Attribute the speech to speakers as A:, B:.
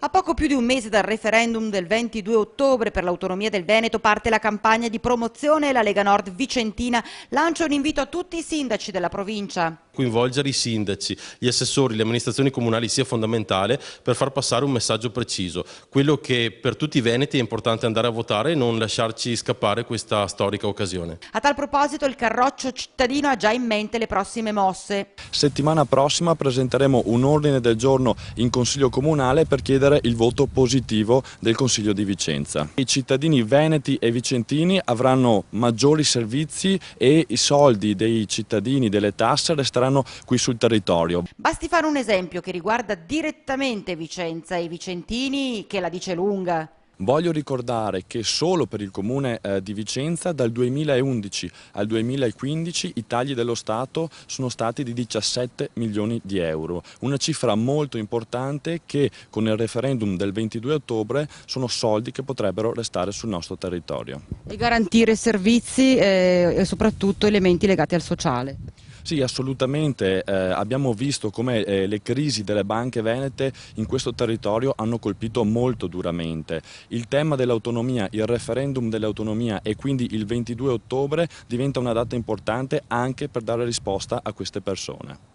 A: A poco più di un mese dal referendum del 22 ottobre per l'autonomia del Veneto parte la campagna di promozione e la Lega Nord Vicentina lancia un invito a tutti i sindaci della provincia.
B: Coinvolgere i sindaci, gli assessori, le amministrazioni comunali sia fondamentale per far passare un messaggio preciso, quello che per tutti i veneti è importante andare a votare e non lasciarci scappare questa storica occasione.
A: A tal proposito il Carroccio cittadino ha già in mente le prossime mosse.
C: Settimana prossima presenteremo un ordine del giorno in Consiglio Comunale per chiedere il voto positivo del Consiglio di Vicenza. I cittadini veneti e vicentini avranno maggiori servizi e i soldi dei cittadini delle tasse resteranno qui sul territorio.
A: Basti fare un esempio che riguarda direttamente Vicenza e i vicentini che la dice lunga.
C: Voglio ricordare che solo per il comune di Vicenza dal 2011 al 2015 i tagli dello Stato sono stati di 17 milioni di euro, una cifra molto importante che con il referendum del 22 ottobre sono soldi che potrebbero restare sul nostro territorio.
A: E garantire servizi e soprattutto elementi legati al sociale.
C: Sì, assolutamente. Abbiamo visto come le crisi delle banche venete in questo territorio hanno colpito molto duramente. Il tema dell'autonomia, il referendum dell'autonomia e quindi il 22 ottobre diventa una data importante anche per dare risposta a queste persone.